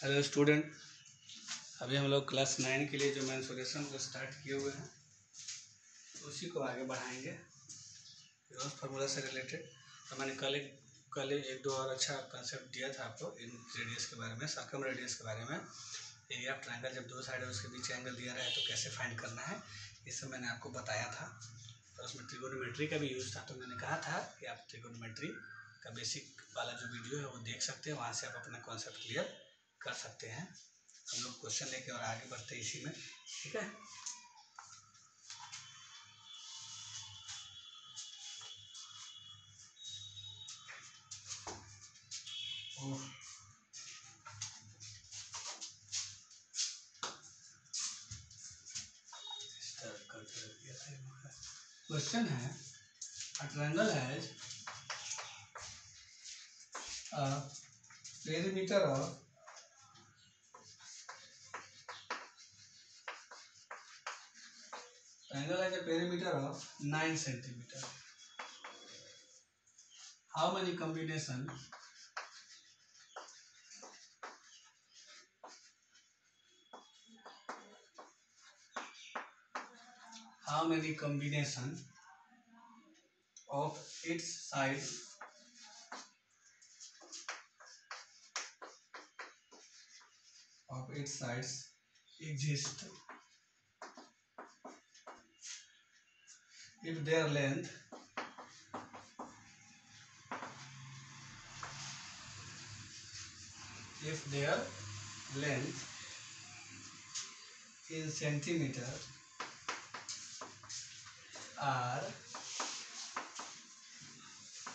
Hello student, अभी हम लोग क्लास 9 के लिए जो मेंसुरेशन को स्टार्ट किए हुए हैं उसी को आगे बढ़ाएंगे ग्रॉस फार्मूला से रिलेटेड। तो मैंने कल एक दो और अच्छा कंसेप्ट दिया था आपको इन रेडियस के बारे में, सर्कम रेडियस के बारे में। एरिया ऑफ ट्रायंगल जब दो साइड है उसके बीच एंगल दिया रहा है तो कैसे फाइंड करना है, ये सब मैंने आपको बताया था। और उसमें ट्रिगोनोमेट्री का भी यूज़ था, तो मैंने कहा था कि आप ट्रिगोनोमेट्री का बेसिक वाला जो वीडियो है वो देख सकते हैं, वहाँ से आप अपना कॉन्सेप्ट क्लियर कर सकते हैं। हम लोग क्वेश्चन लेके और आगे बढ़ते हैं इसी में, ठीक है। क्वेश्चन है, a triangle has a perimeter of 9 centimeter. How many combination of its sides exist if their length in centimeter are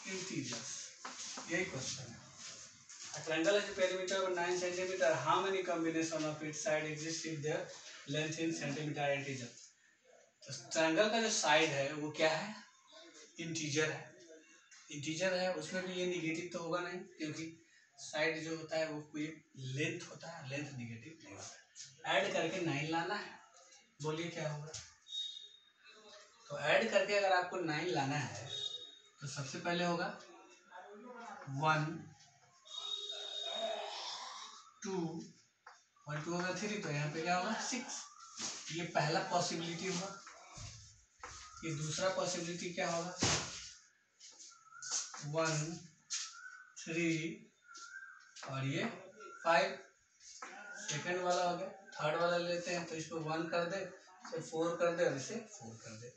integers. यही क्वेश्चन है। A triangle has a perimeter of 9 centimeter. How many combination of its side exist if their length in centimeter are integer? तो triangle का जो side है वो क्या है? Integer है। इंटीजर है, उसमें भी ये निगेटिव तो होगा नहीं, क्योंकि साइड जो होता है वो कोई लेंथ होता है, लेंथ निगेटिव नहीं होता। ऐड करके 9 लाना है, बोलिए क्या होगा। तो ऐड करके अगर आपको 9 लाना है तो सबसे पहले होगा 1 2 1 2 होगा 3, तो यहाँ पे क्या होगा 6। ये पहला पॉसिबिलिटी होगा। ये दूसरा पॉसिबिलिटी क्या होगा 1 3 और ये 5। सेकंड वाला हो गया। थर्ड वाला लेते हैं तो इसको 1 कर दे, इसे 4 कर दे और इसे 4 कर दे,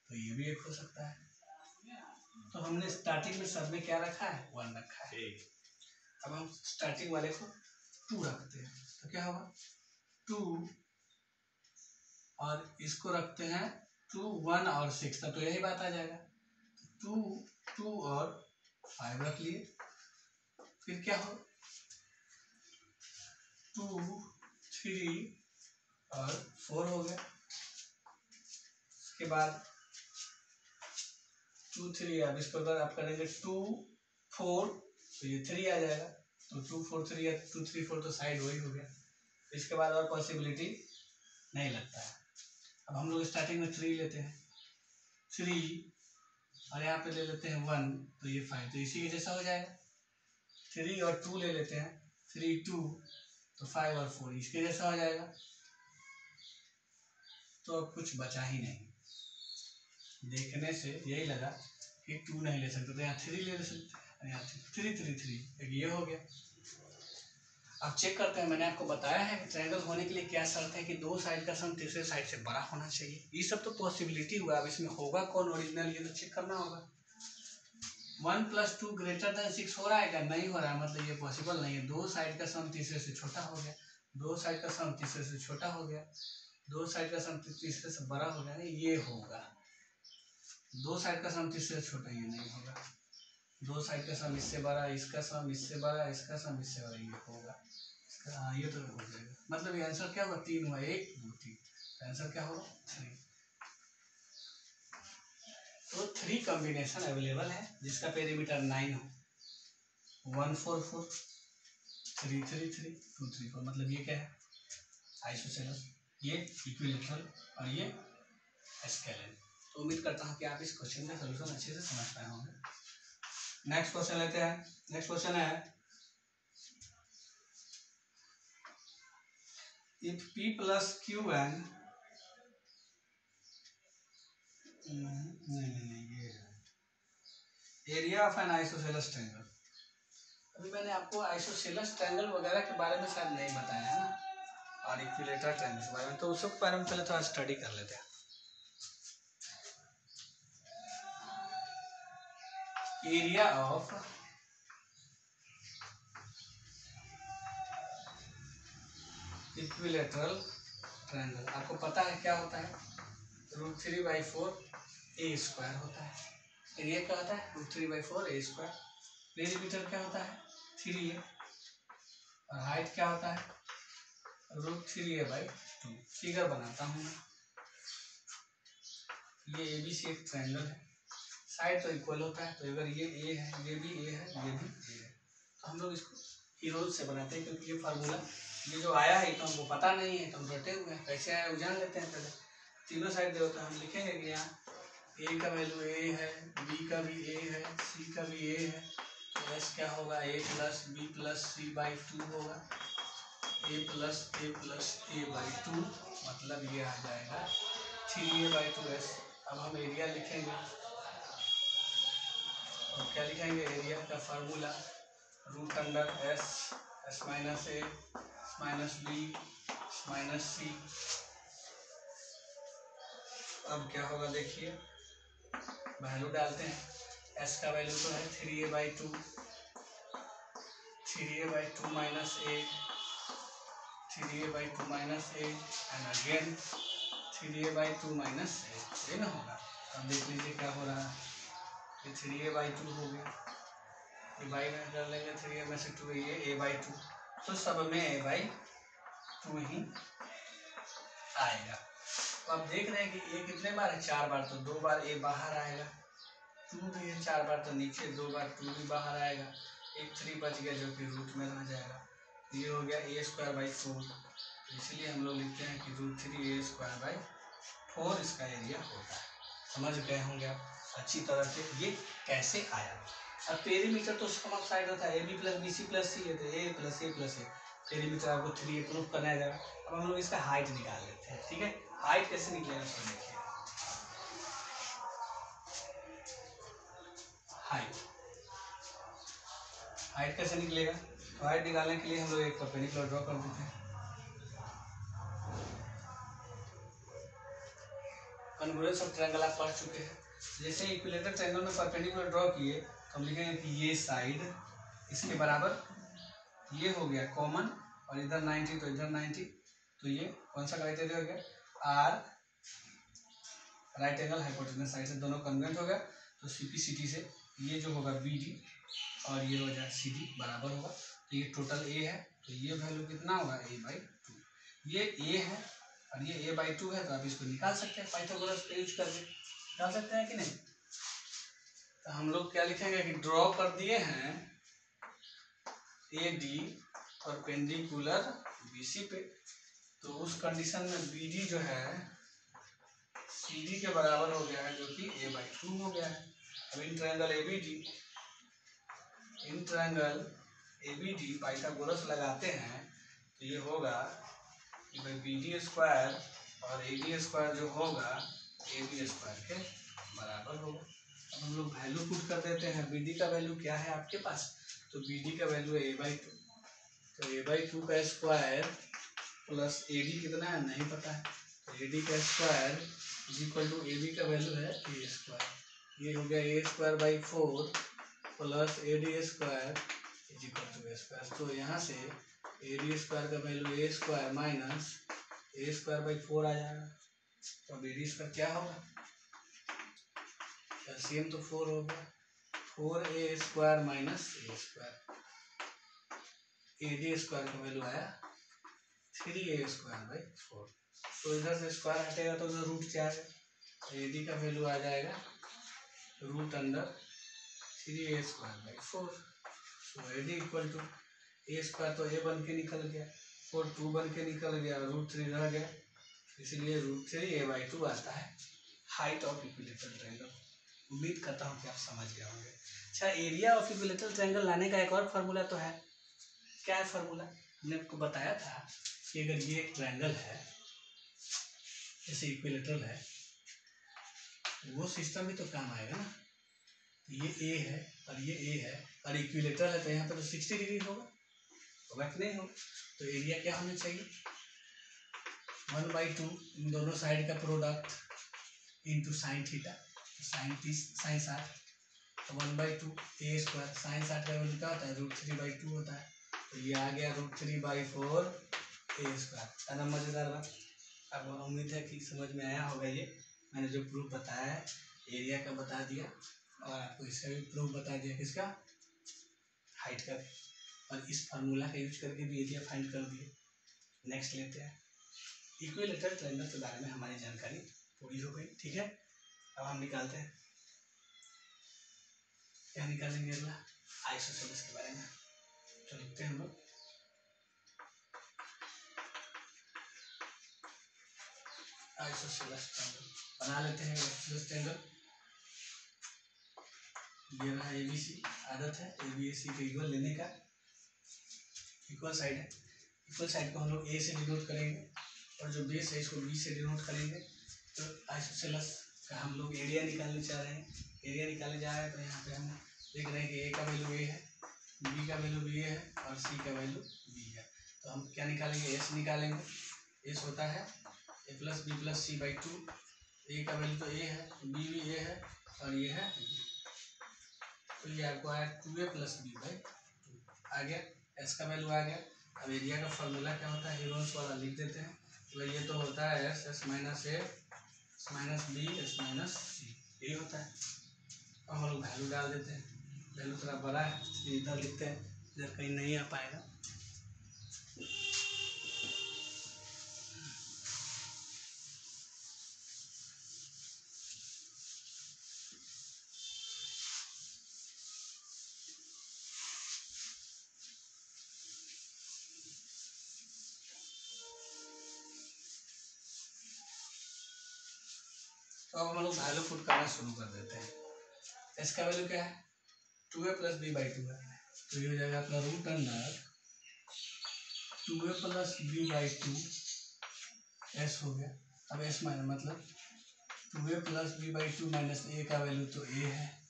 तो ये भी एक हो सकता है। तो हमने स्टार्टिंग में सब में क्या रखा है 1 रखा है। अब हम स्टार्टिंग वाले को 2 रखते हैं तो क्या होगा 2 और इसको रखते हैं 2 1 और 6, तो यही बात आ जाएगा। 2 2 और 5 रख लिए, फिर क्या हो 2 3 और 4 हो गया। उसके बाद 2 3, अब इसके बाद आप करेंगे 2 4, तो ये 3 आ जाएगा। तो 2 4 3 या 2 3 4 तो साइड वही हो गया। इसके बाद और पॉसिबिलिटी नहीं लगता है। अब हम लोग स्टार्टिंग में 3 लेते हैं 3 और यहाँ पे ले लेते हैं 1, तो ये 5, तो इसी के जैसा हो जाएगा। 3 और 2 ले लेते हैं 3 2, तो 5 और 4 इसके जैसा हो जाएगा। तो अब कुछ बचा ही नहीं। देखने से यही लगा कि 2 नहीं ले सकते, तो यहाँ 3 ले सकते हैं, यहाँ 3 3 3, एक ये हो गया। अब चेक करते हैं, मैंने आपको बताया है कि ट्रायंगल होने के लिए क्या शर्त है कि दो साइड का सम तीसरे साइड से बड़ा होना चाहिए। ये सब तो पॉसिबिलिटी हुआ, अब इसमें होगा कौन ओरिजिनल ये तो चेक करना होगा। 1 + 2 > 6 हो रहा है क्या? नहीं हो रहा है, मतलब ये पॉसिबल नहीं है। दो साइड का सम तीसरे से छोटा हो गया, दो साइड का सम तीसरे से छोटा हो गया, दो साइड का सम तीसरे से बड़ा हो गया, ये होगा। दो साइड का सम तीसरे से छोटा, ये नहीं होगा। दो साइड का सम इससे बड़ा, इसका सम इससे बड़ा, इसका सम इससे बड़ा, ये होगा। हाँ ये तो हो जाएगा, मतलब ये आंसर क्या होगा 3 हुआ, 1 2 3, आंसर क्या होगा 3। तो 3 कॉम्बिनेशन अवेलेबल है जिसका पेरीमीटर 9 हो। 1 4 4 3 3 3 2 3 4, मतलब ये क्या है आइसोसेलेस, ये इक्विलैटरल और ये स्केलेन। तो उम्मीद करता हूँ कि आप इस क्वेश्चन का सलूशन अच्छे से समझ पाए होंगे। नेक्स्ट क्वेश्चन लेते हैं। नेक्स्ट क्वेश्चन है if P plus Q N, नहीं ये है area of an isosceles triangle. अभी मैंने आपको आइसोसेलेस ट्रायंगल वगैरह के बारे में शायद नहीं बताया है ना, और इक्विलेटरल ट्रायंगल के बारे में, तो उस सब बारे में पहले थोड़ा स्टडी कर लेते हैं। एरिया ऑफ इक्विलेटरल ट्रायंगल आपको पता है क्या होता है, √3/4 ए स्क्वायर होता है। एरिया क्या होता है, √3/4 ए स्क्वायर। पेरीमीटर क्या होता है, 3a, और हाइट क्या होता है, √3a/2। फिगर बनाता हूँ मैं, ये ABC एक ट्रायंगल है, साइड तो इक्वल होता है, तो अगर ये a है, ये भी a है, ये भी a है, तो हम लोग इसको हीरोज से बनाते हैं, क्योंकि ये फार्मूला ये जो आया है तो हमको पता नहीं है, तो हम रटे हुए हैं, कैसे आया वो जान लेते हैं पहले। तीनों साइड दे होता है, हम लिखेंगे कि यहाँ a का वैल्यू a है, b का भी a है, c का भी a है, तो s क्या होगा, a plus b plus c/2 होगा, a प्लस a/2, मतलब ये आ जाएगा 3a/2s। अब हम एरिया लिखेंगे, और क्या लिखेंगे, एरिया का formula √s s-a -b -c। अब क्या होगा देखिए, वैल्यू डालते हैं, s का वैल्यू तो है 3a/2 minus a, 3a/2 minus a, and again 3a/2 minus a, ये ना होगा। अब देख लीजिए क्या हो रहा है, ये 3a/2 हो गया, ये बाई में कर लेंगे, 3a में से 2 ये a/2, तो सब में a/2 ही आएगा। तो आप देख रहे हैं कि a कितने बार है, 4 बार, तो 2 बार a बाहर आएगा, 2 भी है 4 बार, तो नीचे 2 बार 2 भी बाहर आएगा, एक 3 बच गया जो कि रूट में रह जाएगा, ये हो गया a²/4। इसलिए हम लोग लिखते हैं कि √3a²/4 इसका एरिया होता है। समझ गए होंगे आप अच्छी तरह से ये कैसे आया। अब पेरीमीटर तो कॉमन साइड होता है, AB plus BC plus C है, तो A प्लस A। पेरीमीटर आपको 3a प्रूफ करना है जरा। अब हम लोग इसका हाइट निकाल लेते हैं, ठीक है। हाइट कैसे निकलेगा उसको देखिए, हाइट कैसे निकलेगा, तो हाइट निकालने के लिए हम लोग एक परपेंडिकुलर ड्रॉ कर देते हैं। कॉन्ग्रुएंस ऑफ ट्रायंगल आप पढ़ चुके हैं, जैसे इक्विलेटरल ट्रायंगल में परपेंडिकुलर ड्रॉ किए, तो हम लिखेंगे कि ये साइड इसके बराबर, ये हो गया कॉमन, और इधर 90 तो इधर 90, तो ये कौन सा क्राइटेरिया हो गया, R right angle hypotenuse side से दोनों कन्वेंट हो गया, तो CP/CT से ये जो होगा BD और ये हो जाए CD बराबर होगा, तो ये टोटल A है, तो ये वैल्यू कितना होगा, a/2। ये A है और ये a/2 है, तो आप इसको निकाल सकते हैं पाइथागोरस का यूज करके, निकाल सकते हैं कि नहीं। तो हम लोग क्या लिखेंगे कि ड्रॉ कर दिए हैं AD परपेंडिकुलर BC पे, तो उस कंडीशन में BD जो है CD के बराबर हो गया है, जो कि a/2 हो गया है। अब इन ट्रायंगल ABD पाइथागोरस लगाते हैं, तो ये होगा कि भाई BD² और AD² जो होगा AB² के बराबर होगा। अब हम लोग वैल्यू पुट कर देते हैं, BD का वैल्यू क्या है आपके पास, तो BD का वैल्यू है a/2, तो a/2 का स्क्वायर प्लस AD कितना है नहीं पता है, तो AD का स्क्वायर = AB का वैल्यू है a², ये हो गया a²/4 प्लस AD² = a²। तो यहाँ से AD² का वैल्यू a² माइनस a²/4 आ जाएगा, तो अब AD² क्या होगा, एलसीएम तो 4 हो गया, 4a² माइनस a², AD² का वैल्यू आया 3a²/4, तो इधर से स्क्वायर हटेगा तो उधर रूट क्या है, AD का वैल्यू आ जाएगा √3a²/4, सो AD = a² तो a बन के निकल गया, 4 2 बन के निकल गया, √3 रह गया, इसलिए √3a/2 आता है हाइट ऑफ इक्विलेटरल ट्रायंगल। उम्मीद करता हूँ कि आप समझ गए होंगे। अच्छा, एरिया ऑफ इक्विलेटरल ट्रायंगल लाने का एक और फार्मूला तो है, क्या है फार्मूला, हमने आपको बताया था कि अगर ये एक ट्रायंगल है, जैसे इक्विलेटरल है, वो सिस्टम भी तो काम आएगा ना। ये ए है और ये ए है और इक्विलेटरल है, तो यहाँ पे तो 60 डिग्री होगा कि नहीं होगा। तो एरिया क्या होना चाहिए, 1/2 इन दोनों साइड का product into sine theta, sine 60, तो 1/2 ए स्क्वायर, साइन 60 का वैल्यू क्या होता है, √3/2 होता है। तो ये आ गया √3/4 ए स्क्वायर। है ना मजेदार बात। अब उम्मीद है कि समझ में आया होगा। ये मैंने जो प्रूफ बताया है एरिया का बता दिया और आपको इसका भी प्रूफ बता दिया, किसका, हाइट का भी, और इस फार्मूला का यूज करके भी एरिया फाइंड कर दिए। नेक्स्ट लेते हैं, इक्विलेटरल ट्रायंगल के बारे में हमारी जानकारी पूरी हो गई। ठीक है, अब हम निकालते हैं, क्या निकालेंगे अगला, आइसोसेलेस के बारे में। तो लिखते हैं हम लोग आइसोसेलेस ट्रायंगल, बना लेते हैं आइसोसेलेस ट्रायंगल। ये रहा ABC, आदत है ABC को इक्वल लेने का, इक्वल साइड है, इक्वल साइड को हम लोग A से डिनोट करेंगे और जो बेस है इसको B से डिनोट करेंगे। तो आइसोसेलेस का हम लोग एरिया निकालने चाह रहे हैं, एरिया निकालने जा रहे हैं। तो यहाँ पे हम देख रहे हैं कि A का वैल्यू A है, B का वैल्यू B है और C का वैल्यू B है। तो हम क्या निकालेंगे, S निकालेंगे। S होता है A + B + C/2। A का वैल्यू तो A है, B भी A है और ये है B। तो ये आपको आया 2A + B/2 आ गया, S का वैल्यू आ गया। अब एरिया का फॉर्मूला क्या होता है, हीरोन्स वाला लिख देते हैं। तो ये तो होता है S - A S - B S - C, यही होता है। अब हम लोग वैल्यू डाल देते हैं, वैल्यू थोड़ा बड़ा है इसलिए इधर लिखते हैं, इधर कहीं नहीं आ पाएगा। तो अब हम लोग वैल्यू पुट करना शुरू कर देते हैं। S का वैल्यू क्या है, 2A + B/2 है। तो ये हो जाएगा अपना √2A + B/2 S हो गया। अब S माइनस मतलब 2A + B/2 - A का वैल्यू तो A है,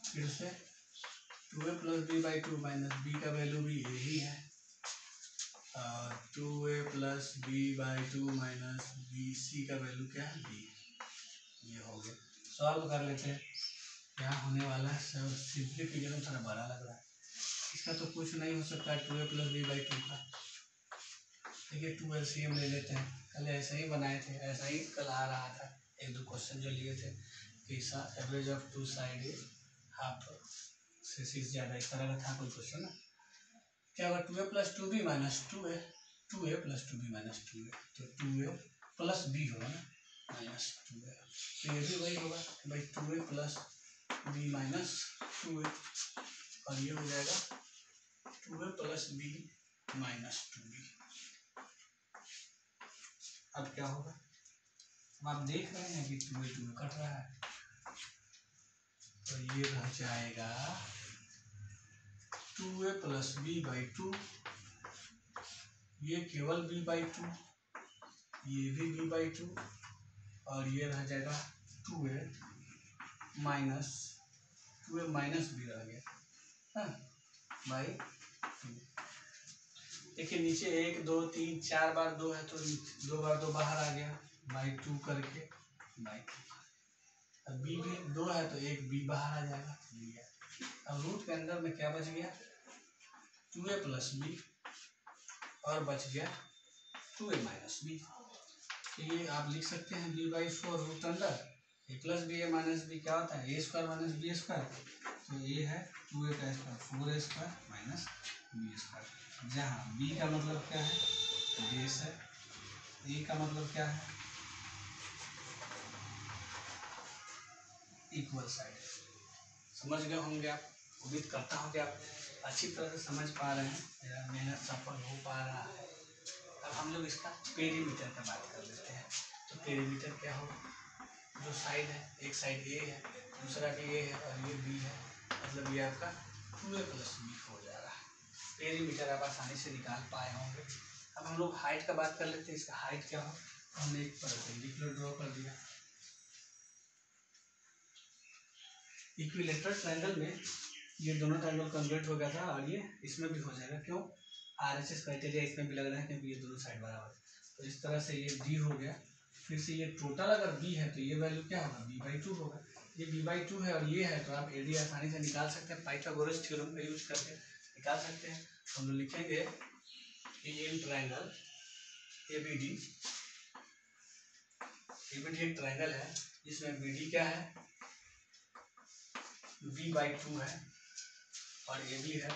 फिर से 2A + B/2 - B का वैल्यू भी A ही है, और 2A + B/2 - BC का वैल्यू क्या है, B। ये हो गया, सॉल्व कर लेते हैं। यहाँ होने वाला है सब सिंप्लीफिकेशन, थोड़ा बड़ा लग रहा है, इसका तो कुछ नहीं हो सकता है 2A + B/2 का। देखिए 2 LCM ले लेते हैं, कल ऐसे ही बनाए थे, ऐसा ही कल आ रहा था, 1-2 क्वेश्चन जो लिए थे कि एवरेज ऑफ 2 साइड हाफ से 6 ज़्यादा, इस तरह का था कोई क्वेश्चन ना। क्या होगा, 2A + 2B - 2A, 2A + 2B - 2A, तो 2A + B होगा ना -2A। तो ये भी वही होगा भाई, 2A + B - 2A, और ये हो जाएगा 2A + B - 2B। अब क्या होगा, अब आप देख रहे हैं कि 2A कट रहा है, तो ये रह जाएगा 2A + B/2, ये केवल B/2, ये भी B/2, और ये रह जाएगा 2A - B रह गया, हाँ /2। देखिए नीचे 1 2 3 4 बार 2 है, तो 2 बार 2 बाहर आ गया, /2 करके /2। अब B भी 2 है तो एक B बाहर आ जाएगा, अब रूट के अंदर में क्या बच गया, 2A + B, और बच गया 2A - B। ये आप लिख सकते हैं B/4 रूट अंदर A + B A - B क्या होता है, A² - B²। तो ये है 2A का स्क्वायर 4A² - B², जहाँ B का मतलब क्या है, बेस है, A का मतलब क्या है, इक्वल साइड। समझ गए होंगे आप, उम्मीद करता हूँ कि आप अच्छी तरह से समझ पा रहे हैं, मेरा मेहनत सफल हो पा रहा है। अब हम लोग इसका पेरीमीटर का बात कर लेते हैं। तो पेरीमीटर क्या होगा, जो साइड है, एक साइड A है, दूसरा भी A है और ये B है, मतलब ये आपका 2A + B हो जा रहा है। पेरीमीटर आप आसानी से निकाल पाए होंगे। अब हम हम लोग हाइट का बात कर लेते हैं। इसका हाइट क्या हो, हमने एक परपेंडिकुलर ड्रॉ कर दिया। इक्विलेटरल ट्रायंगल में ये दोनों ट्रायंगल कन्वर्ट हो गया था और ये इसमें भी हो जाएगा। क्यों, RHS क्राइटेरिया इसमें भी लग रहा है क्योंकि ये दोनों साइड बराबर है। तो इस तरह से ये D हो गया। फिर से ये टोटल अगर B है तो ये वैल्यू क्या होगा, B/2 होगा। ये B/2 है और ये है तो आप AD आसानी से निकाल सकते हैं, पाइथागोरस थ्योरम का यूज करके निकाल सकते हैं। हम लोग लिखेंगे कि इन ट्रायंगल ABD एक ट्रायंगल है जिसमें BD क्या है, B/2 है और AB है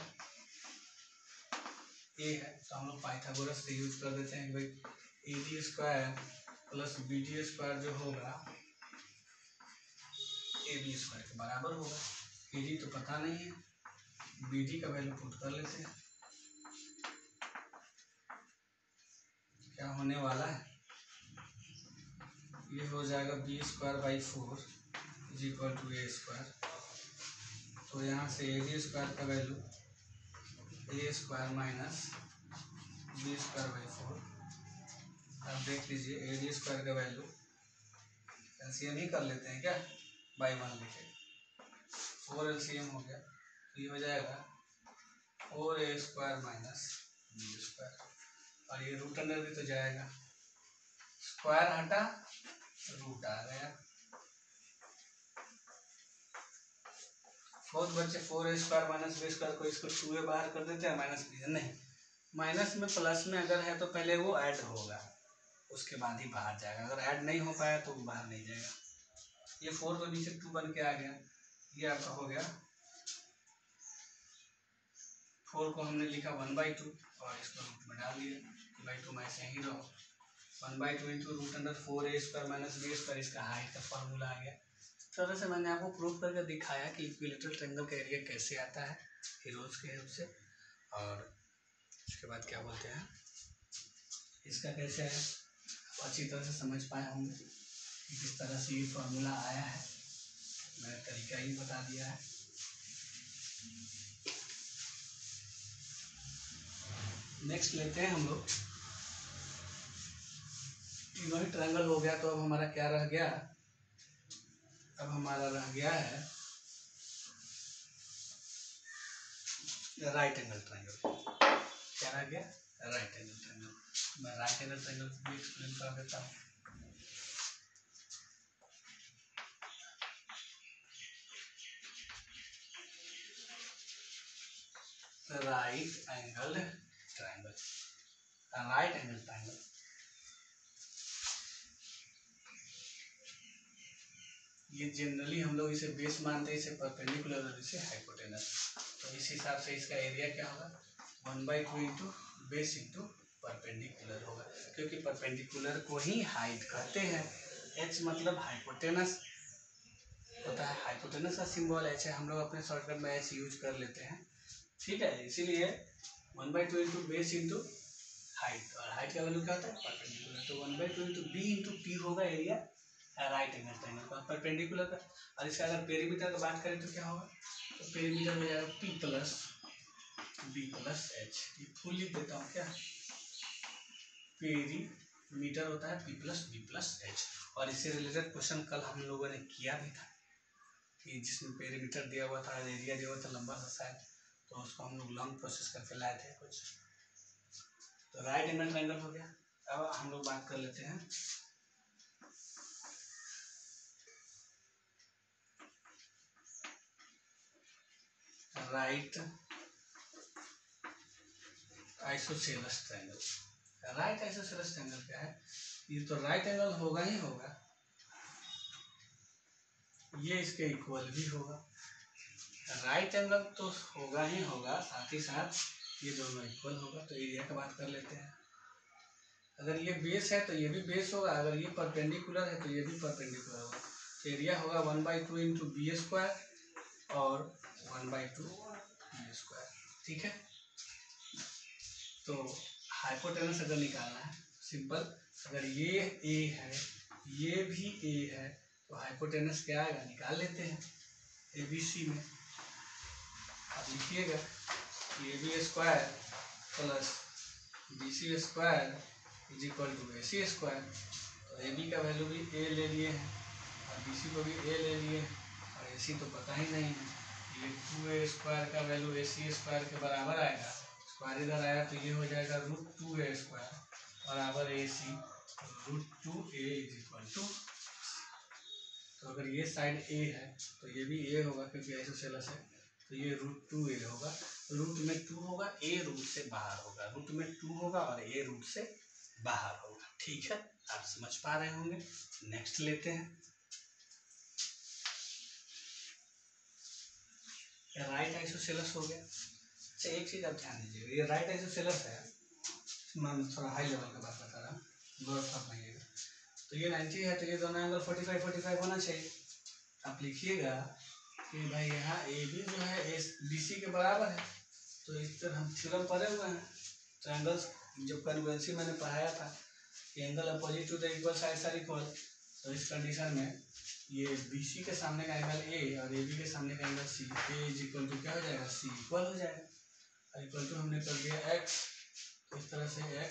A है। तो हम लोग पाइथागोरस से यूज कर देते हैं कि भाई AD square plus BD square जो होगा AB स्क्वायर के बराबर होगा। AD तो पता नहीं है, BD का वैल्यू पुट कर लेते हैं। क्या होने वाला है, ये हो जाएगा B²/4 = A²। तो यहाँ से AD स्क्वायर का वैल्यू A² माइनस B²/4। आप देख लीजिए AD स्क्वायर का वैल्यू एलसीएम ही कर लेते हैं क्या, बाई 1 लिखे 4 एलसीएम हो गया। तो ये हो जाएगा 4A² माइनस B²। और ये रूट अंडर भी तो जाएगा, स्क्वायर हटा रूट आ गया। 4 बच्चे 4A² माइनस B² को इसको 2A बाहर कर देते हैं, माइनस B नहीं, माइनस में प्लस में अगर है तो पहले वो ऐड होगा उसके बाद ही बाहर जाएगा। अगर ऐड नहीं हो पाया तो वो बाहर नहीं जाएगा। ये 4 तो नीचे 2 बन के आ गया। ये आपका हो गया 4 को हमने लिखा 1/2 और इसको रूट में डाल दिया, 2/2 में ऐसे ही रहो। 1/2 into root under 4A² minus B², इसका हाइट का फॉर्मूला आ गया। इस तरह से मैंने आपको प्रूफ करके दिखाया कि इक्विलेटरल ट्रायंगल का एरिया कैसे आता है हीरोज के हेल्प से। और इसके बाद क्या बोलते हैं, इसका कैसे है अच्छी तरह से समझ पाए होंगे कि किस तरह से ये फॉर्मूला आया है। मैंने तरीका ही बता दिया है। नेक्स्ट लेते हैं हम लोग, तीनों ही ट्रायंगल हो गया। तो अब हमारा क्या रह गया, अब हमारा रह गया है राइट एंगल ट्रायंगल। क्या रह गया, राइट एंगल ट्रायंगल। मैं राइट एंगल ट्रायंगल भी एक्सप्लेन कर देता हूँ। Right angle triangle, right angle triangle ये जनरली हम लोग इसे बेस मानते हैं, इसे परपेंडिकुलर और इसे हाइपोटेनस। तो इस हिसाब से इसका एरिया क्या होगा, 1/2 इंटू बेस इंटू परपेंडिकुलर होगा, क्योंकि परपेंडिकुलर को ही हाइट कहते हैं। एच मतलब हाइपोटेनस होता है, हाइपोटेनस का सिंबल एच है। हम लोग अपने शॉर्टकट में एच यूज कर लेते हैं, ठीक है। इसीलिए 1/2 इंटू बेस इंटू हाइट, और हाइट का वैल्यू क्या होता है, परपेंडिकुलर। तो 1/2 इंटू बी इंटू पी होगा एरिया राइट एंगल ट्रायंगल का, परपेंडिकुलर का। और इसका अगर पेरीमीटर की बात करें तो क्या होगा, तो पेरीमीटर हो जाएगा P plus B plus H। ये फुल लिख देता हूँ क्या, पेरीमीटर होता है P plus B plus H। और इससे रिलेटेड क्वेश्चन कल हम लोगों ने किया भी था कि जिसमें पेरीमीटर दिया हुआ था, एरिया दिया हुआ था लंबा सा शायद, तो उसको हम लोग लॉन्ग प्रोसेस करके लाए थे कुछ। तो राइट एंगल ट्रायंगल हो गया। अब हम लोग बात कर लेते हैं right isosceles triangle. Right isosceles triangle क्या है, ये तो राइट एंगल होगा ही होगा, ये इसके इक्वल भी होगा। राइट एंगल तो होगा ही होगा, साथ ही साथ ये दोनों इक्वल होगा। तो एरिया की बात कर लेते हैं। अगर ये बेस है तो ये भी बेस होगा, अगर ये परपेंडिकुलर है तो ये भी परपेंडिकुलर होगा। तो एरिया होगा 1/2 इंटू B² और 1/2 B², ठीक है। तो हाइपोटेनस अगर निकालना है सिंपल, अगर ये A है ये भी A है तो हाइपोटेनस क्या आएगा, निकाल लेते हैं ABC में। आप लिखिएगा AB² plus BC square is equal to AC square. तो AB का वैल्यू भी A ले लिए हैं और BC को भी A ले लिए हैं और AC तो पता ही नहीं है। ये 2A स्क्वायर का वैल्यू AC स्क्वायर के बराबर आएगा, स्क्वायर इधर आया तो ये हो जाएगा √2A स्क्वायर बराबर AC, √2A is equal to. तो अगर ये साइड A है तो ये भी A होगा क्योंकि आइसोसेलेस है, तो ये √2A होगा। रूट में 2 होगा, A रूट से बाहर होगा, रूट में 2 होगा और A रूट से बाहर होगा। ठीक है, आप समझ पा रहे होंगे। नेक्स्ट लेते हैं, राइट आइसोसेलेस हो गया। अच्छा एक चीज आप ध्यान दीजिएगा, ये राइट आइसोसेलेस है, मैं थोड़ा हाई लेवल का बात बता रहा हूँ, गौर फरमाइएगा। तो ये 90 है तो ये दोनों एंगल 45 होना चाहिए। आप लिखिएगा कि भाई यहाँ AB जो है BC के बराबर है, तो इस तरह हम थ्योरम पढ़े हुए हैं। तो एंगल्स जब कन्वेंसी मैंने पढ़ाया था कि angle opposite to the equal sides are equal, तो इस कंडीशन में ये BC के सामने का एंगल A और AB के सामने का angle C, A is equal to क्या हो जाएगा, C इक्वल हो जाएगा। इक्वल टू हमने कर दिया x, तो इस तरह से x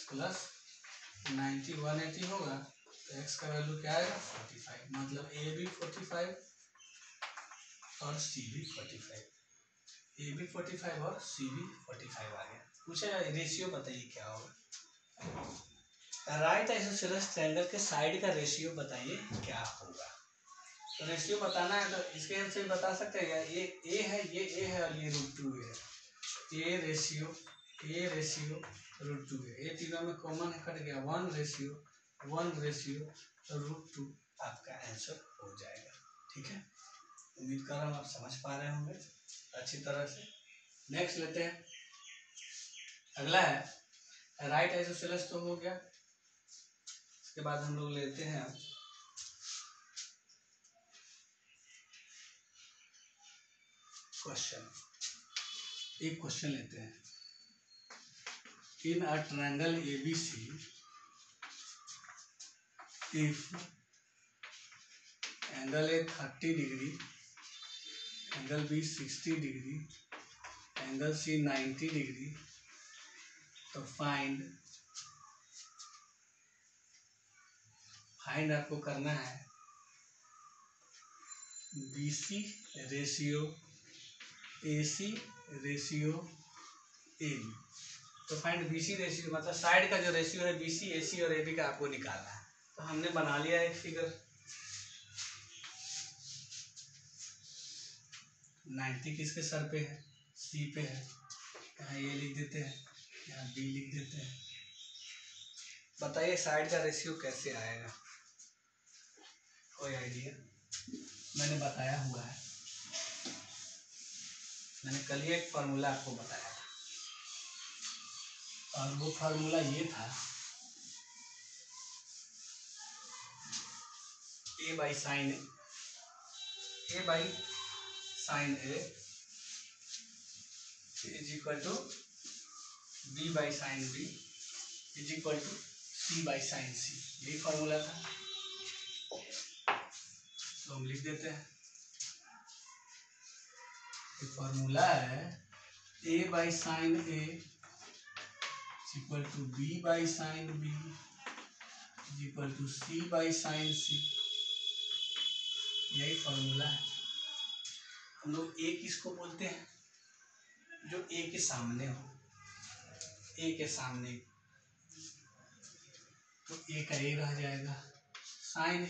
प्लस 90 180 होगा, तो x का वैल्यू क्या आएगा 45, मतलब A भी 45 और C भी 45, A भी 45 और C भी 45 आ गया। पूछेगा रेशियो बताइए क्या होगा, राइट आइसोसेलेस ट्रायंगल के साइड का रेशियो बताइए क्या होगा। तो रेशियो बताना है तो इसके हेल्प से बता सकते हैं, ये A है, ये A है और ये √2A है। A रेशियो √2A, ये तीनों में कॉमन कट गया, 1 रेशियो √2 आपका आंसर हो जाएगा। ठीक है, उम्मीद कर रहा हूँ आप समझ पा रहे होंगे अच्छी तरह से। नेक्स्ट लेते हैं, अगला है राइट आइसोसेलेस तो हो गया। इसके बाद हम लोग लेते हैं क्वेश्चन, एक क्वेश्चन लेते हैं। In a triangle ABC if angle A 30 degree, angle B 60 degree, angle C 90 degree, तो फाइंड आपको करना है BC ratio AC ratio AB। तो फाइंड BC रेशियो मतलब साइड का जो रेशियो है BC AC और AB का आपको निकालना है। तो हमने बना लिया एक फिगर, 90 किसके सर पे है, C पे है, यहाँ A लिख देते हैं, यहाँ B लिख देते हैं। बताइए साइड का रेशियो कैसे आएगा, कोई आइडिया? मैंने बताया हुआ है, मैंने कल ही एक फार्मूला आपको बताया था और वो फार्मूला ये था A by sine A is equal to B by sine B is equal to C by sine C, यही फार्मूला था। तो हम लिख देते हैं, ये फार्मूला है A by sine A equal to B by sine B is equal to C by sine C, यही फार्मूला है। हम लोग A किसको बोलते हैं, जो A के सामने हो, A के सामने, तो A का A रह जाएगा, साइन A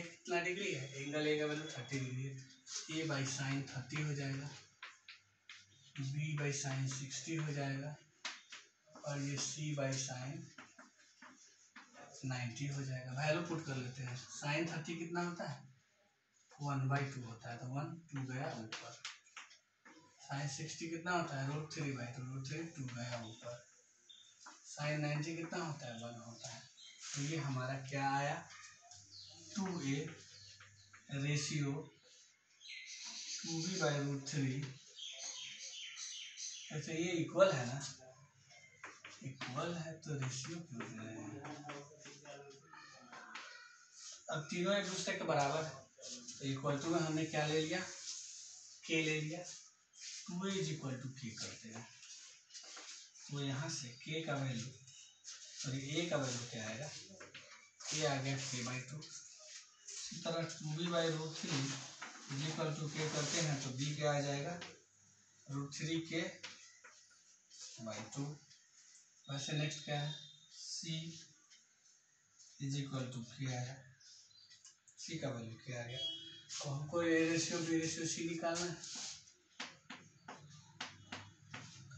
कितना डिग्री है, एंगल A का वैल्यू 30 डिग्री है, A बाई साइन 30 हो जाएगा, B बाई साइन 60 हो जाएगा और ये C बाई साइन 90 हो जाएगा। वैल्यू पुट कर लेते हैं, साइन 30 कितना होता है 1/2 होता है, तो 1 2 गया ऊपर, साइन 60 कितना होता है √3/2, √3 2 गया ऊपर, साइन 90 कितना होता है 1 होता है। तो ये हमारा क्या आया 2A रेशियो 2B/√3, ऐसे ये इक्वल है ना, इक्वल है तो रेशियो क्यों दे रहे हैं। अब तीनों एक दूसरे के बराबर है, तो इक्वल टू में हमने क्या ले लिया, K ले लिया, 2A is equal to K करते हैं। तो यहाँ से k का वैल्यू सॉरी a का वैल्यू क्या आएगा, a आ गया k/2। इसी तरह 2b/√3 इक्वल टू k करते हैं तो b क्या आ जाएगा, √3k/2। वैसे नेक्स्ट क्या है, c इक्वल टू k आया, c का वैल्यू क्या आ गया। तो हमको a ratio b ratio c निकालना है।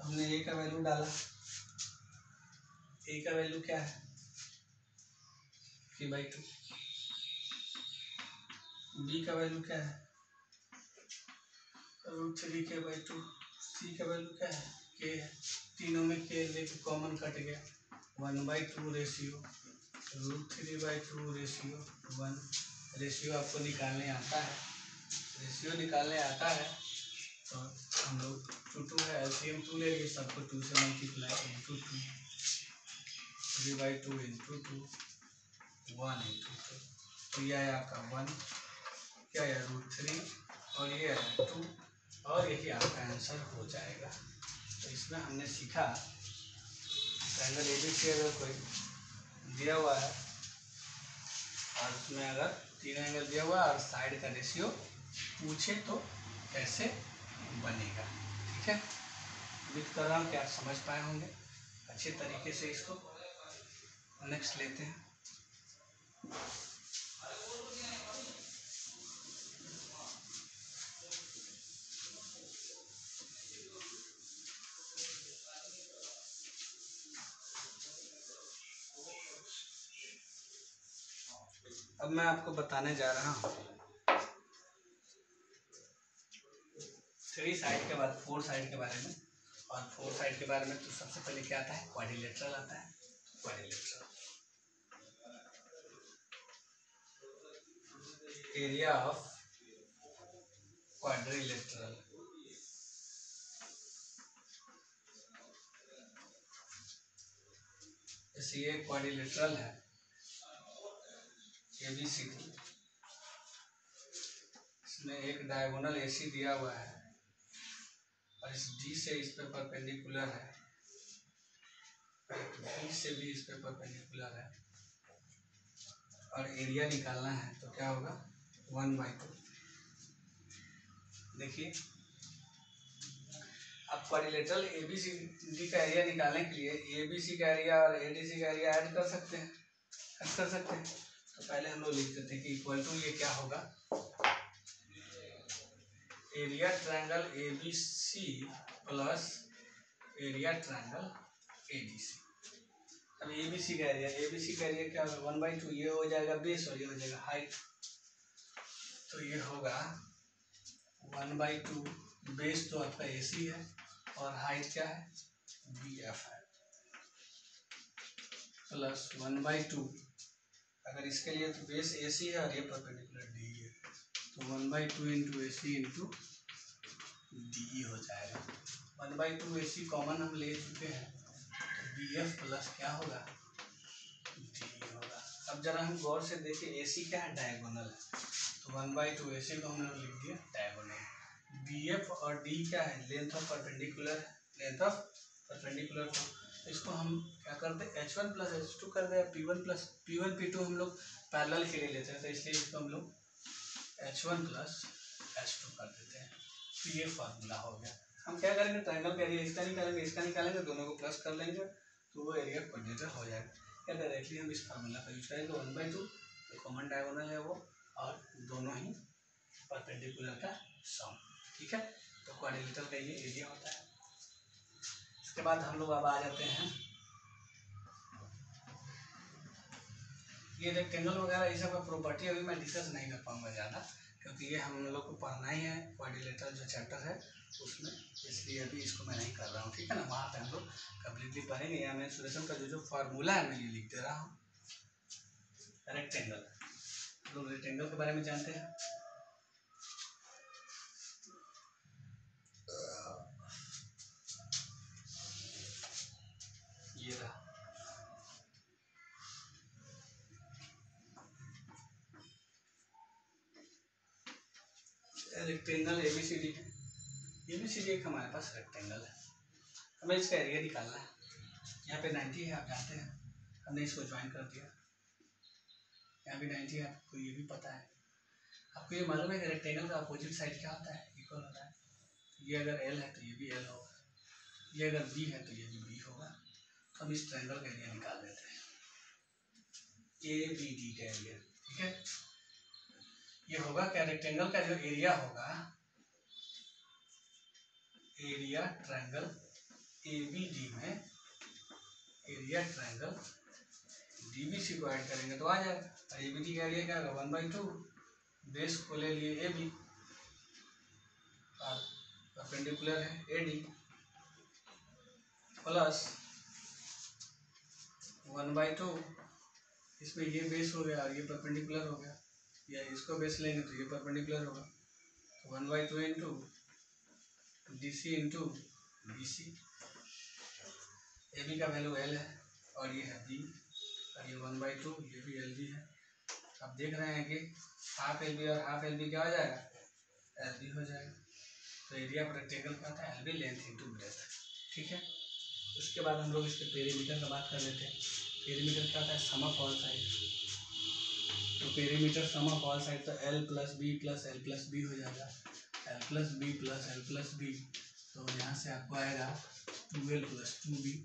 हमने a का वैल्यू डाला, a का वैल्यू क्या है k/2, b का वैल्यू क्या है √3k/2, c का वैल्यू क्या है k है। तीनों में k लेके कॉमन कट गया, 1/2 रेशियो √3/2 रेशियो 1। रेशियो आपको निकालने आता है, रेशियो निकालने आता है तो हम लोग 2 है एलसीएम 2 ले लिए, सबको 2 से मल्टीप्लाई इंटू 2, 3/2 इंटू 2, 1 इंटू 2। तो ये आया आपका 1, क्या आया √3 और ये आया 2, और यही आपका आंसर हो जाएगा। तो इसमें हमने सीखा ट्रायंगल एबीसी अगर कोई दिया हुआ है और उसमें अगर 3 एंगल दिया हुआ है और साइड का रेशियो पूछे तो कैसे बनेगा। ठीक है, उम्मीद कर रहा हूँ कि आप समझ पाए होंगे अच्छे तरीके से। इसको नेक्स्ट लेते हैं। अब मैं आपको बताने जा रहा हूँ 3 साइड के बाद 4 साइड के बारे में। और 4 साइड के बारे में तो सबसे पहले क्या आता है, क्वाड्रिलेटरल आता है। क्वाड्रिलेटरल एरिया ऑफ क्वाड्रिलेटरल, जैसे ये क्वाड्रिलेटरल है एबीसीडी, इसमें एक डायगोनल एसी दिया हुआ है और इस डी से इस पे परपेंडिकुलर है, बी से भी इस पे परपेंडिकुलर है, और एरिया निकालना है तो क्या होगा 1/2। देखिए आप क्वाड्रिलेटरल एबीसीडी का एरिया निकालने के लिए एबीसी का एरिया और एडीसी का एरिया ऐड कर सकते हैं, तो पहले हम लोग लिखते थे कि इक्वल टू ये क्या होगा, area triangle ABC plus area triangle ADC. अब एबीसी का एरिया क्या होगा 1/2, ये हो जाएगा बेस और ये हो जाएगा हाइट, तो ये होगा 1/2। बेस तो आपका एसी है और हाइट क्या है बीएफ है, प्लस 1/2। अगर इसके लिए तो बेस एसी है और ये परपेंडिकुलर डी है, तो 1/2 इंटू एसी इंटू डी हो जाएगा। 1/2 एसी कॉमन हम ले चुके हैं, तो बी एफ प्लस क्या होगा डी होगा। अब जरा हम गौर से देखें, एसी क्या है डायगोनल है, तो 1/2 एसी को हमने लिख दिया डायगोनल। बी एफ और डी क्या है length of perpendicular, length of perpendicular. तो इसको हम क्या करते हैं h1 प्लस h2 कर दे, P1 P2 हम लोग पैरेलल के लिए लेते हैं, तो इसलिए इसको हम लोग h1 प्लस h2 कर देते हैं। तो ये फार्मूला हो गया। हम क्या करेंगे ट्रायंगल का एरिया इसका निकालेंगे, दोनों को प्लस कर लेंगे तो वो एरिया क्वाड्रेटर हो जाएगा। या डायरेक्टली हम इस फार्मूला का यूज करेंगे 1/2, कॉमन डायगोनल है वो, और दोनों ही परपेंडिकुलर का सम। ठीक है, तो क्वाड्रिलेटरल का ये एरिया होता है। इसके बाद हम लोग अब आ जाते हैं, ये रेक्टेंगल वगैरह ये सब का प्रॉपर्टी अभी मैं डिस्कस नहीं कर पाऊंगा ज़्यादा, क्योंकि ये हम लोग को पढ़ना ही है क्वाड्रिलेटरल जो चैप्टर है उसमें, इसलिए अभी इसको मैं नहीं कर रहा हूँ। ठीक है ना, वहाँ पे हम लोग कम्प्लीटली पढ़ेंगे। या मैं सुरेशन का जो फार्मूला है मैं ये लिख दे रहा हूँ। रेक्टेंगल, लोग रेक्टेंगल के बारे में जानते हैं। ये रहा रेक्टेंगल एबीसीडी है, एबीसीडी एक हमारे पास रेक्टेंगल है, हमें इसका एरिया निकालना है। यहाँ पे 90 है, आप जानते हैं, हमने इसको ज्वाइन कर दिया। यहाँ भी 90 है, आपको ये भी पता है। आपको ये मालूम है कि रेक्टेंगल का अपोजिट साइड क्या होता है? इक्वल होता है। ये अगर एल है तो ये भी एल होगा, ये अगर बी है तो ये भी बी होगा। हम इस ट्रायंगल का एरिया निकाल देते हैं, ए बी डी का एरिया। ठीक है, ये होगा क्या? रेक्टेंगल का जो एरिया होगा, area triangle A B D में, area triangle D B C को ऐड करेंगे तो आ जाएगा। ए बी डी का एरिया क्या होगा? 1/2 बेस को ले लिए ए बी और परपेंडिकुलर है ए डी प्लस 1/2, इसमें ये बेस हो गया और ये परपेंडिकुलर हो गया, या इसको बेस लेंगे तो ये परपेंडिकुलर होगा, तो 1/2 into D C into B C. A B का वैल्यू एल है और ये है बी, और ये 1/2, ये भी एल बी है। अब देख रहे हैं कि हाफ एल बी और हाफ एल बी क्या हो जाएगा? एल बी हो जाएगा। तो एरिया ऑफ रेक्टेंगल क्या होता है? L B length into breadth. ठीक है, उसके बाद हम लोग इसके पेरीमीटर का बात कर लेते हैं। पेरीमीटर क्या होता है? Sum of all side. तो perimeter sum of all side, तो L plus B plus L plus B हो जाएगा, L plus B plus L plus B. तो यहाँ से आपको आएगा 2l प्लस 2b।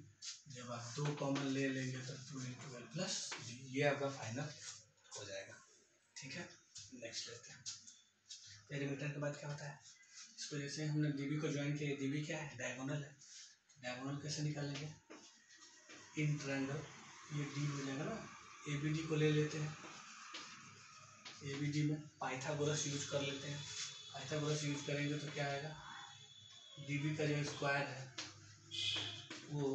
जब आप 2 कॉमन ले लेंगे तो 2 इंटू एल प्लस बी, ये आपका फाइनल हो जाएगा। ठीक है, नेक्स्ट लेते हैं। पेरीमीटर के बाद क्या होता है? इसको जैसे हमने डीबी को ज्वाइन किया, डीबी क्या है? डायगोनल है। डायगोनल कैसे निकालेंगे? इन ट्रायंगल ये डी हो जाएगा ना, ए बी डी को ले लेते हैं, ए बी डी में पाइथागोरस यूज कर लेते हैं। पाइथागोरस यूज करेंगे तो क्या आएगा? डी बी का जो स्क्वायर है वो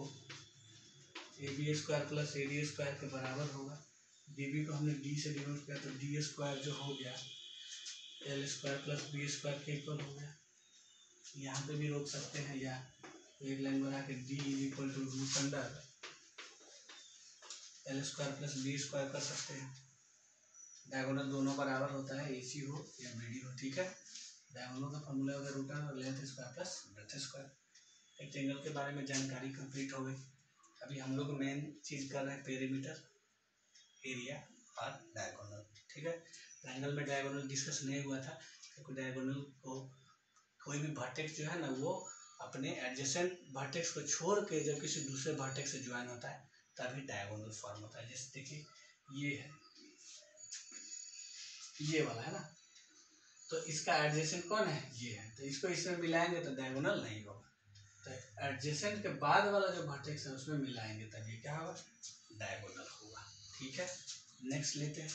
A B square plus A D square के बराबर होगा। डी बी को हमने डी से डिनोट किया तो डी स्क्वायर जो हो गया L square plus B square के इक्वल हो गया। यहाँ पे भी रोक सकते हैं, या एक लाइन बना के D is equal to root under L square plus B square कर सकते हैं। डायगोनल दोनों बराबर होता है, AC हो या BD हो। ठीक है, डायगोनल का फॉर्मूला होगा रूट और length square plus breadth square. Rectangle के बारे में जानकारी कंप्लीट हो गई। अभी हम लोग मेन चीज़ कर रहे हैं पेरीमीटर, एरिया और डायगोनल। ठीक है, ट्रायंगल में डायगोनल डिस्कस नहीं हुआ था क्योंकि डायगोनल को कोई भी वर्टेक्स जो है ना वो अपने एडजेसेंट वर्टेक्स को छोड़ के जब किसी दूसरे वर्टेक्स से ज्वाइन होता है तभी डायगोनल फॉर्म होता है। जैसे देखिए ये है, ये वाला है ना, तो इसका एडजेसेंट कौन है? ये है, तो इसको इसमें मिलाएंगे तो डायगोनल नहीं होगा। तो एडजेसेंट के बाद वाला जो वर्टेक्स है उसमें मिलाएंगे तब ये क्या होगा? डायगोनल होगा। ठीक है, नेक्स्ट लेते हैं।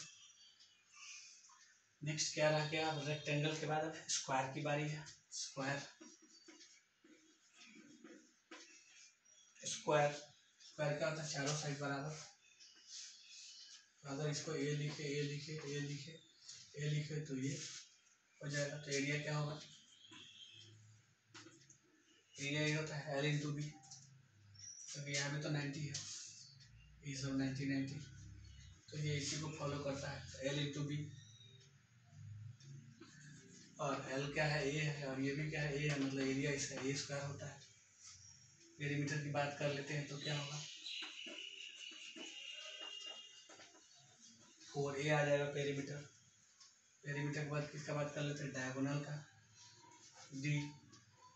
नेक्स्ट क्या रह गया? अब रेक्टेंगल के बाद अब स्क्वायर की बारी है। स्क्वायर स्क्वायर स्क्वायर क्या होता है? चारों साइड बराबर। अगर इसको ए लिखे ए लिखे ए लिखे ए लिखे तो ये हो जाएगा। तो एरिया क्या होगा? एरिया ये होता है एल इंटू बी, क्योंकि यहाँ पे तो 90 है, ये सब 90 तो ये इसी को फॉलो करता है। एल इंटू बी, और एल क्या है? ए है, और ये भी क्या है? ए है, मतलब एरिया इसका ए स्क्वायर होता है। पेरीमीटर की बात कर लेते हैं तो क्या होगा? 4a आ जाएगा पेरीमीटर। पेरीमीटर के बाद किसका बात कर लेते हैं? डायगोनल का, डी।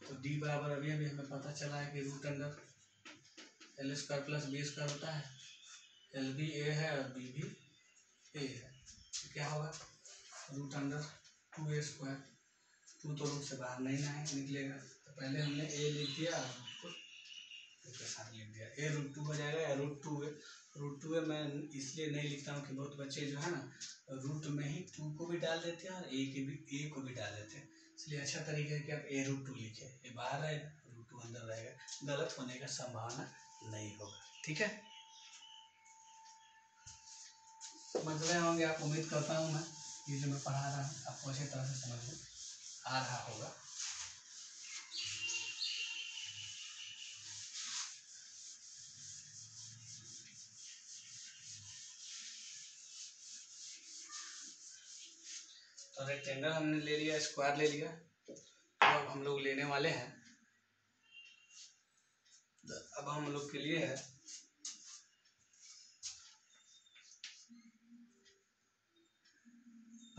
तो डी बराबर अभी हमें पता चला है कि root under L square plus B square होता है। एल भी ए है और बी भी ए है, तो क्या होगा? Root under 2a square. 2 तो रूट से बाहर नहीं ना निकलेगा, तो पहले हमने ए लिख दिया और रूट को के साथ लिख दिया। ए रूट 2 हो जाएगा या रूट 2a। रूट 2a मैं इसलिए नहीं लिखता हूँ कि बहुत बच्चे जो है ना रूट में ही 2 को भी डाल देते हैं और ए को भी डाल देते हैं, इसलिए अच्छा तरीका है कि आप ए रूट 2 लिखे। ए बाहर रहेगा, रूट 2 अंदर रहेगा, गलत होने का संभावना नहीं होगा। ठीक है, समझ रहे होंगे आप, उम्मीद करता हूँ मैं ये जो मैं पढ़ा रहा हूँ आपको अच्छी तरह से समझ में आ रहा होगा। तो रेक्टेंगल हमने ले लिया, स्क्वायर ले लिया, तो अब हम लोग लेने वाले हैं, अब हम लोग के लिए है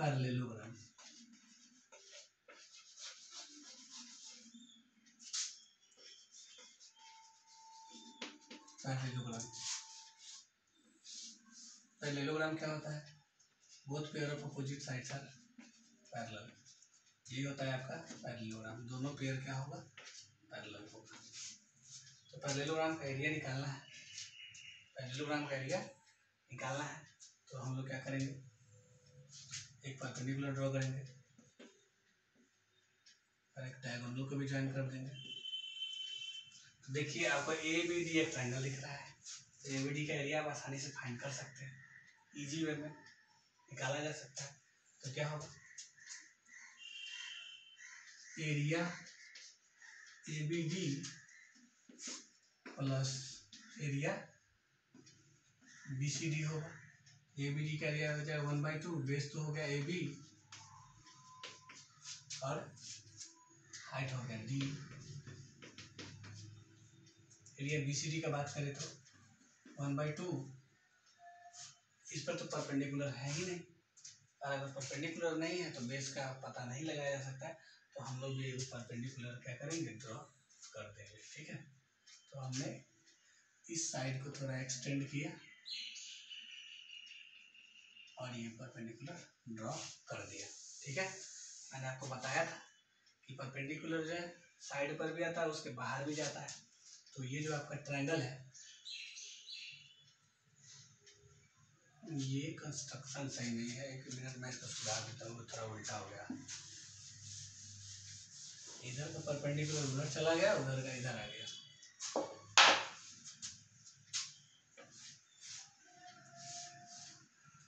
पैरेललोग्राम। पैरेललोग्राम, पैरेललोग्राम क्या होता है? Both pair of opposite sides are parallel, ये होता है आपका पैरेललोग्राम। दोनों पेयर क्या होगा? पैरेलल होगा। तो पैरेललोग्राम का एरिया निकालना है, पैरेललोग्राम का एरिया निकालना है। तो हम लोग क्या करेंगे, एक परपेंडिकुलर ड्रॉ करेंगे और एक डायगोनल को भी ज्वाइन कर देंगे। तो देखिए आपको ए बी डी एक ट्रायंगल दिख रहा है, तो ए बी डी का एरिया आप आसानी से फाइंड कर सकते हैं, इजी वे में निकाला जा सकता है। तो क्या होगा, area A B D plus area B C D होगा। ए बी डी का एरिया हो जाएगा 1/2, बेस तो हो गया ए बी और हाइट हो गया D. Area B C D का बात करें तो 1/2, इस पर तो परपेंडिकुलर है ही नहीं, और अगर परपेंडिकुलर नहीं है तो बेस का पता नहीं लगाया जा सकता है। तो हम लोग ये परपेंडिकुलर क्या करेंगे, ड्रॉ कर देंगे। ठीक है, तो हमने इस साइड को थोड़ा एक्सटेंड किया और ये परपेंडिकुलर ड्रॉ कर दिया। ठीक है, मैंने आपको बताया था कि परपेंडिकुलर जो है साइड पर भी आता है, उसके बाहर भी जाता है। तो ये जो आपका ट्रायंगल है, ये कंस्ट्रक्शन सही नहीं है, एक मिनट में इसको सुधार देता हूँ, थोड़ा उल्टा हो गया। इधर का परपेंडिकुलर उधर चला गया, उधर का इधर आ गया।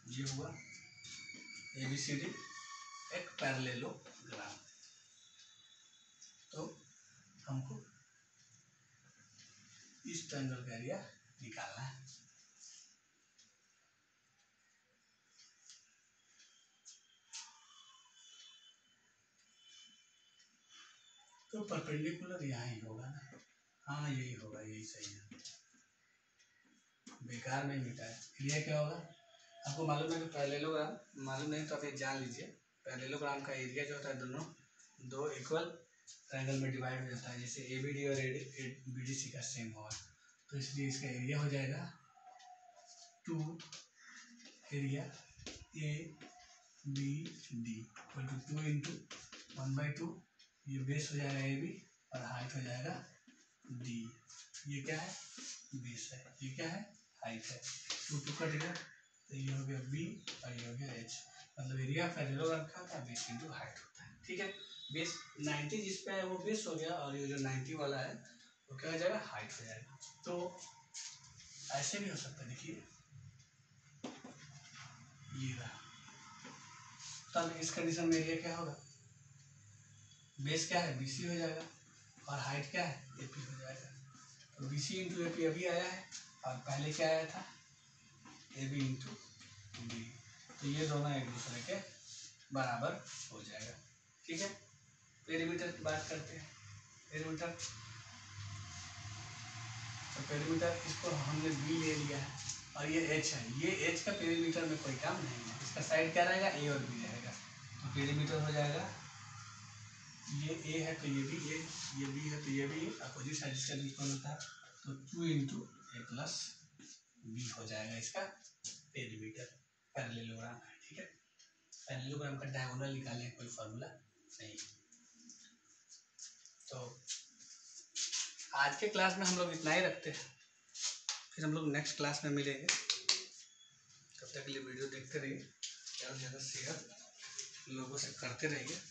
ये हुआ ABCD एक पैरेललोग्राम। तो हमको इस ट्रायंगल का एरिया निकालना है। तो परपेंडिकुलर यहाँ ही होगा ना, हाँ यही होगा, यही सही है, बेकार में मिटा है। एरिया क्या होगा, आपको मालूम है कि पैरेललोग्राम, मालूम नहीं तो आप ये जान लीजिए, पैरेललोग्राम का एरिया जो होता है दोनों दो इक्वल ट्रायंगल में डिवाइड हो जाता है। जैसे ए बी डी और बी डी सी का सेम होगा, तो इसलिए इसका एरिया हो जाएगा 2 area A B D equal to 2 into 1/2, ये बेस हो जाएगा ए बी और हाइट हो जाएगा डी। ये क्या है, बेस है, ये क्या है, हाइट है। 2 कट गया तो ये हो गया बी और ये हो गया एच। मतलब एरिया पैरेललोग्राम क्या होता है, बेस इंटू हाइट होता है। ठीक है, बेस 90 जिस पे है वो बेस हो गया, और ये जो 90 वाला है वो क्या हो जाएगा, हाइट हो जाएगा। तो ऐसे भी हो सकता है, देखिए ये रहा। तब इस कंडीशन में एरिया क्या होगा, बेस क्या है, BC हो जाएगा और हाइट क्या है, AP हो जाएगा। तो BC इंटू AP अभी आया है और पहले क्या आया था, AB इंटू डी। तो ये दोनों एक दूसरे के बराबर हो जाएगा। ठीक है, पेरीमीटर की बात करते हैं। पेरीमीटर, तो पेरीमीटर इसको हमने B ले लिया है और ये H है, ये H का पेरीमीटर में कोई काम नहीं है, इसका साइड क्या रहेगा, A और B रहेगा। तो पेरीमीटर हो जाएगा, ये A है तो ये भी A, ये B है तो ये भी अपोजिट साइड इसका इक्वल होता है। तो 2 इंटू A प्लस B हो जाएगा इसका पेरीमीटर, पैरेललोग्राम है। ठीक है, पैरेललोग्राम का डायगोनल निकालने का कोई फॉर्मूला नहीं। तो आज के क्लास में हम लोग इतना ही रखते हैं, फिर हम लोग नेक्स्ट क्लास में मिलेंगे। तब तक के लिए वीडियो देखते रहिए, ज़्यादा से ज़्यादा शेयर लोगों से करते रहिए।